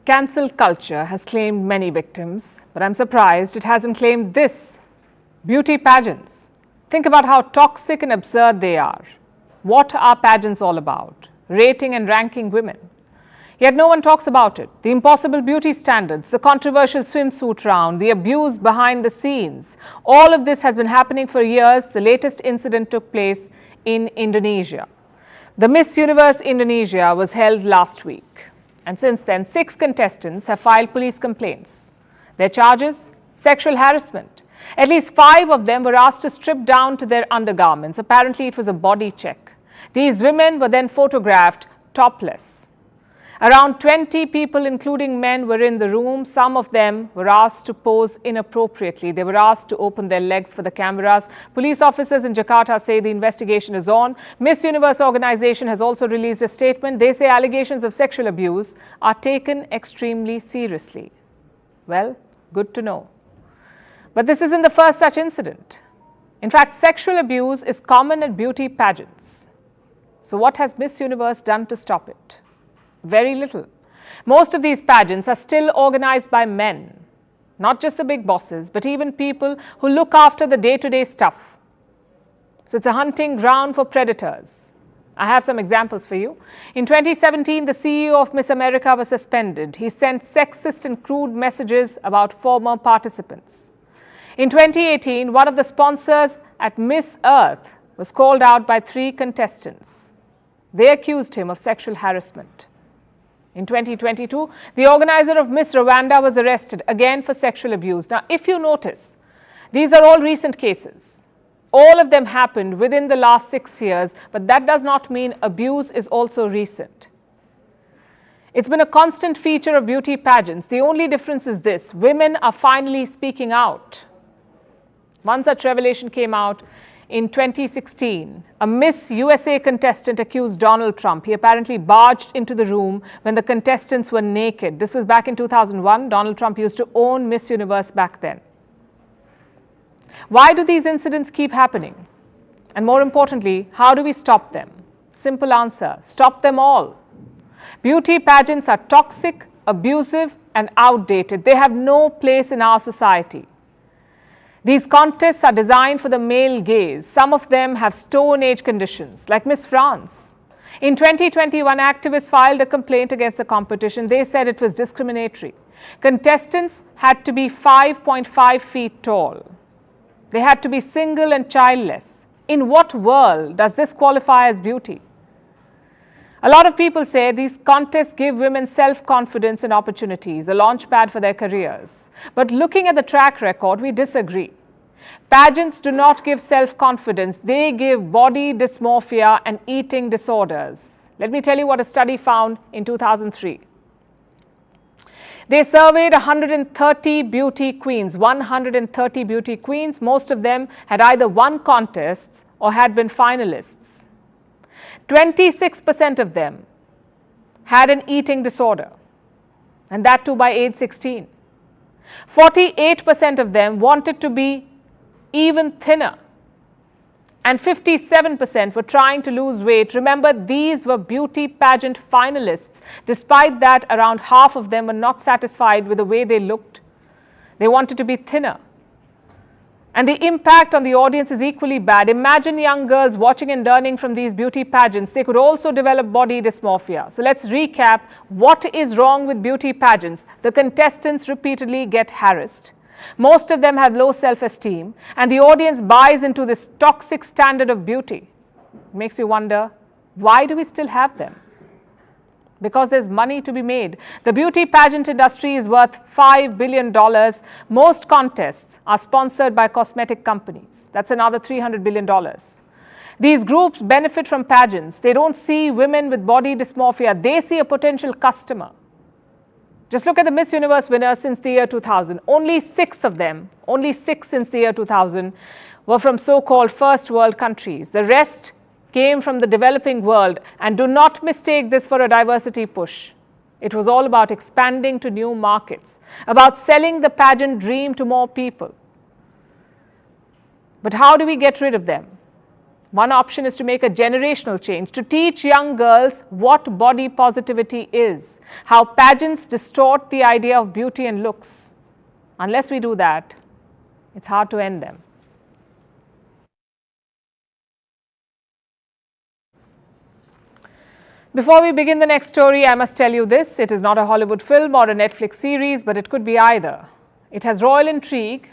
Cancel culture has claimed many victims, but I'm surprised it hasn't claimed this: beauty pageants. Think about how toxic and absurd they are. What are pageants all about? Rating and ranking women. Yet no one talks about it. The impossible beauty standards, the controversial swimsuit round, the abuse behind the scenes. All of this has been happening for years. The latest incident took place in Indonesia. The Miss Universe Indonesia was held last week. And since then, 6 contestants have filed police complaints. Their charges? Sexual harassment. At least 5 of them were asked to strip down to their undergarments. Apparently, it was a body check. These women were then photographed topless. Around 20 people, including men, were in the room. Some of them were asked to pose inappropriately. They were asked to open their legs for the cameras. Police officers in Jakarta say the investigation is on. Miss Universe organization has also released a statement. They say allegations of sexual abuse are taken extremely seriously. Well, good to know. But this isn't the first such incident. In fact, sexual abuse is common at beauty pageants. So what has Miss Universe done to stop it? Very little. Most of these pageants are still organized by men, not just the big bosses, but even people who look after the day-to-day stuff. So it's a hunting ground for predators. I have some examples for you. In 2017, the CEO of Miss America was suspended. He sent sexist and crude messages about former participants. In 2018, one of the sponsors at Miss Earth was called out by 3 contestants. They accused him of sexual harassment. In 2022, the organizer of Miss Rwanda was arrested again for sexual abuse. Now, if you notice, these are all recent cases. All of them happened within the last 6 years, but that does not mean abuse is also recent. It's been a constant feature of beauty pageants. The only difference is this: women are finally speaking out. One such revelation came out in 2016. A Miss USA contestant accused Donald Trump. He apparently barged into the room when the contestants were naked. This was back in 2001. Donald Trump used to own Miss Universe back then. Why do these incidents keep happening? And more importantly, how do we stop them? Simple answer: stop them all. Beauty pageants are toxic, abusive, and outdated. They have no place in our society. These contests are designed for the male gaze. Some of them have Stone Age conditions, like Miss France. In 2021, activists filed a complaint against the competition. They said it was discriminatory. Contestants had to be 5.5 feet tall. They had to be single and childless. In what world does this qualify as beauty? A lot of people say these contests give women self-confidence and opportunities, a launchpad for their careers. But looking at the track record, we disagree. Pageants do not give self-confidence. They give body dysmorphia and eating disorders. Let me tell you what a study found in 2003. They surveyed 130 beauty queens, 130 beauty queens. Most of them had either won contests or had been finalists. 26% of them had an eating disorder, and that too by age 16. 48% of them wanted to be even thinner, and 57% were trying to lose weight. Remember, these were beauty pageant finalists. Despite that, around half of them were not satisfied with the way they looked. They wanted to be thinner. And the impact on the audience is equally bad. Imagine young girls watching and learning from these beauty pageants. They could also develop body dysmorphia. So let's recap what is wrong with beauty pageants. The contestants repeatedly get harassed. Most of them have low self-esteem, and the audience buys into this toxic standard of beauty. It makes you wonder, why do we still have them? Because there's money to be made. The beauty pageant industry is worth $5 billion. Most contests are sponsored by cosmetic companies. That's another $300 billion. These groups benefit from pageants. They don't see women with body dysmorphia. They see a potential customer. Just look at the Miss Universe winners since the year 2000. Only 6 of them, only 6 since the year 2000, were from so-called first world countries. The rest came from the developing world, and do not mistake this for a diversity push. It was all about expanding to new markets, about selling the pageant dream to more people. But how do we get rid of them? One option is to make a generational change, to teach young girls what body positivity is, how pageants distort the idea of beauty and looks. Unless we do that, it's hard to end them. Before we begin the next story, I must tell you this. It is not a Hollywood film or a Netflix series, but it could be either. It has royal intrigue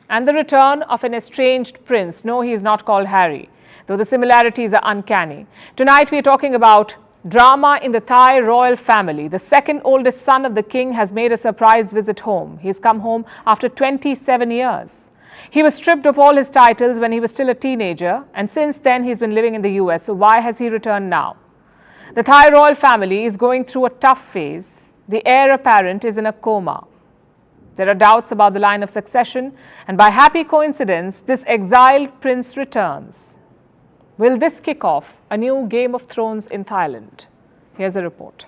and the return of an estranged prince. No, he is not called Harry, though the similarities are uncanny. Tonight we are talking about drama in the Thai royal family. The second oldest son of the king has made a surprise visit home. He has come home after 27 years. He was stripped of all his titles when he was still a teenager, and since then he's been living in the US. So why has he returned now? The Thai royal family is going through a tough phase. The heir apparent is in a coma. There are doubts about the line of succession, and by happy coincidence, this exiled prince returns. Will this kick off a new Game of Thrones in Thailand? Here's a report.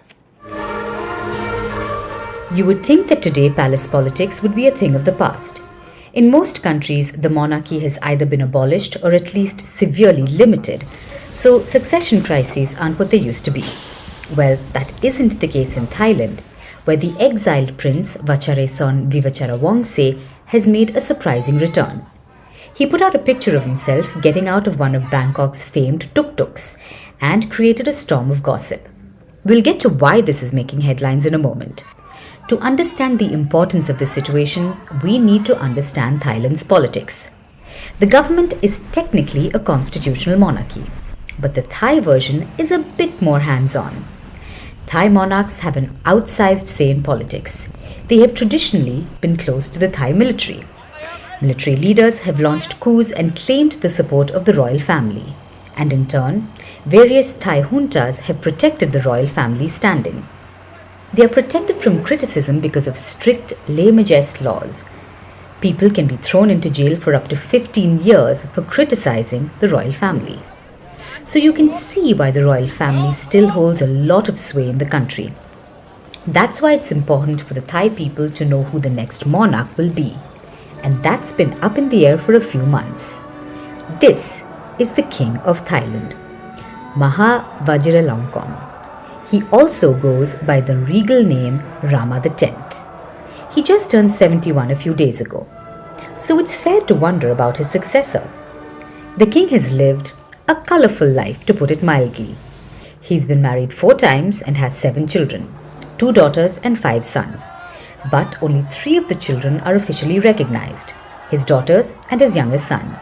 You would think that today palace politics would be a thing of the past. In most countries, the monarchy has either been abolished or at least severely limited, so succession crises aren't what they used to be. Well, that isn't the case in Thailand, where the exiled prince Vachareson Vivacharewongse has made a surprising return. He put out a picture of himself getting out of one of Bangkok's famed tuk-tuks and created a storm of gossip. We'll get to why this is making headlines in a moment. To understand the importance of the situation, we need to understand Thailand's politics. The government is technically a constitutional monarchy, but the Thai version is a bit more hands-on. Thai monarchs have an outsized say in politics. They have traditionally been close to the Thai military. Military leaders have launched coups and claimed the support of the royal family. And in turn, various Thai juntas have protected the royal family's standing. They are protected from criticism because of strict lèse majesté laws. People can be thrown into jail for up to 15 years for criticizing the royal family. So you can see why the royal family still holds a lot of sway in the country. That's why it's important for the Thai people to know who the next monarch will be. And that's been up in the air for a few months. This is the King of Thailand, Maha Vajiralongkorn. He also goes by the regal name Rama X. He just turned 71 a few days ago. So it's fair to wonder about his successor. The king has lived a colourful life, to put it mildly. He's been married 4 times and has 7 children, 2 daughters and 5 sons. But only 3 of the children are officially recognized, his daughters and his youngest son.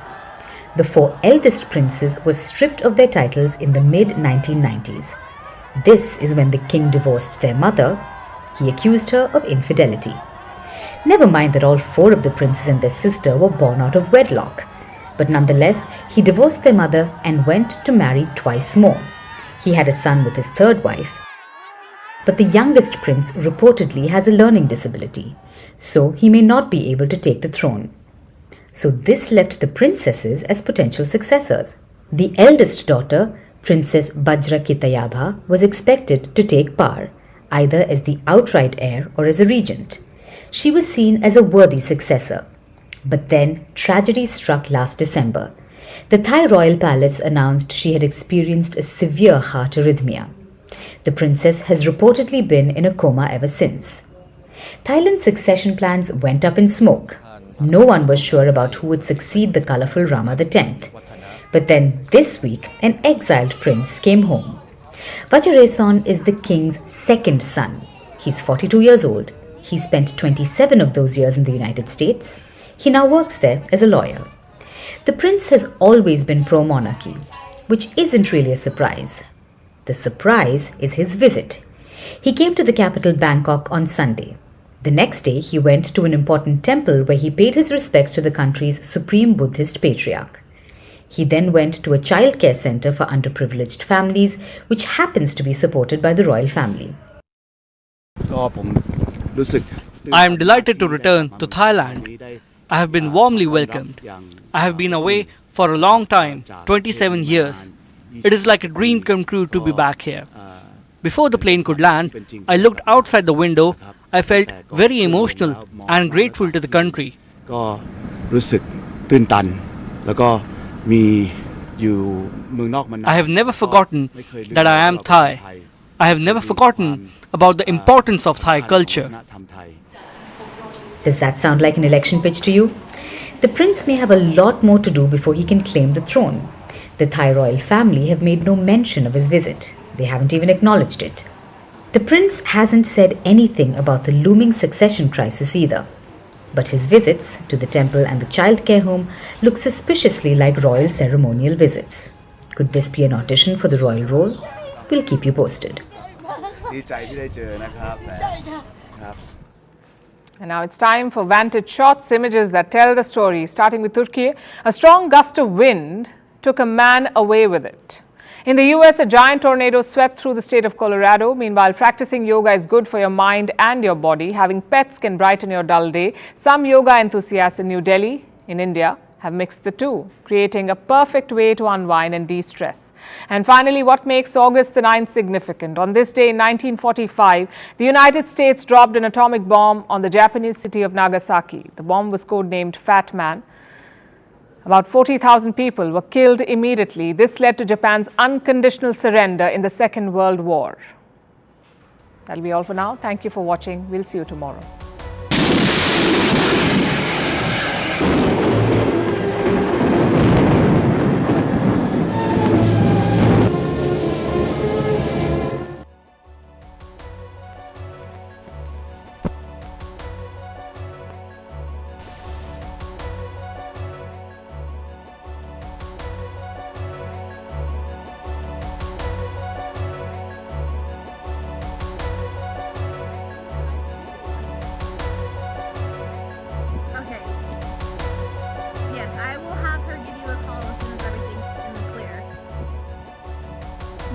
The 4 eldest princes were stripped of their titles in the mid-1990s. This is when the king divorced their mother. He accused her of infidelity. Never mind that all 4 of the princes and their sister were born out of wedlock. But nonetheless, he divorced their mother and went to marry twice more. He had a son with his 3rd wife. But the youngest prince reportedly has a learning disability, so he may not be able to take the throne. So this left the princesses as potential successors. The eldest daughter, Princess Bajrakitayabha, was expected to take power, either as the outright heir or as a regent. She was seen as a worthy successor. But then tragedy struck last December. The Thai royal palace announced she had experienced a severe heart arrhythmia. The princess has reportedly been in a coma ever since. Thailand's succession plans went up in smoke. No one was sure about who would succeed the colourful Rama X. But then this week, an exiled prince came home. Vachareson is the king's 2nd son. He's 42 years old. He spent 27 of those years in the United States. He now works there as a lawyer. The prince has always been pro-monarchy, which isn't really a surprise. The surprise is his visit. He came to the capital Bangkok on Sunday. The next day, he went to an important temple where he paid his respects to the country's supreme Buddhist patriarch. He then went to a childcare center for underprivileged families, which happens to be supported by the royal family. I am delighted to return to Thailand. I have been warmly welcomed. I have been away for a long time, 27 years. It is like a dream come true to be back here. Before the plane could land, I looked outside the window. I felt very emotional and grateful to the country. I have never forgotten that I am Thai. I have never forgotten about the importance of Thai culture. Does that sound like an election pitch to you? The prince may have a lot more to do before he can claim the throne. The Thai royal family have made no mention of his visit. They haven't even acknowledged it. The prince hasn't said anything about the looming succession crisis either. But his visits to the temple and the childcare home look suspiciously like royal ceremonial visits. Could this be an audition for the royal role? We'll keep you posted. And now it's time for Vantage shots, images that tell the story. Starting with Turkey, a strong gust of wind took a man away with it. In the US, a giant tornado swept through the state of Colorado. Meanwhile, practicing yoga is good for your mind and your body. Having pets can brighten your dull day. Some yoga enthusiasts in New Delhi, in India, have mixed the two, creating a perfect way to unwind and de-stress. And finally, what makes August the 9th significant? On this day in 1945, the United States dropped an atomic bomb on the Japanese city of Nagasaki. The bomb was codenamed Fat Man. About 40,000 people were killed immediately. This led to Japan's unconditional surrender in the Second World War. That'll be all for now. Thank you for watching. We'll see you tomorrow.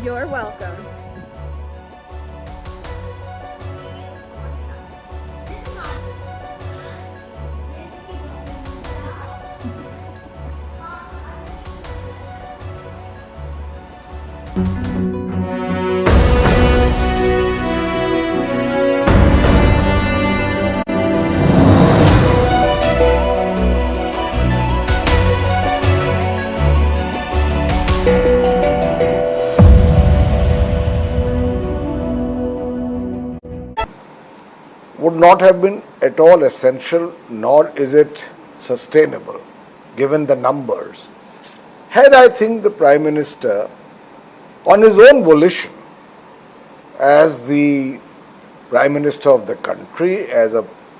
You're welcome. Would not have been at all essential, nor is it sustainable, given the numbers, had I think the Prime Minister, on his own volition, as the Prime Minister of the country, as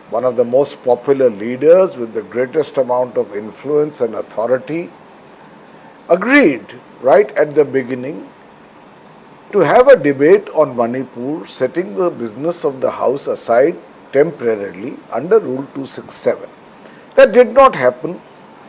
one of the most popular leaders with the greatest amount of influence and authority, agreed right at the beginning to have a debate on Manipur, setting the business of the House aside temporarily under Rule 267. That did not happen,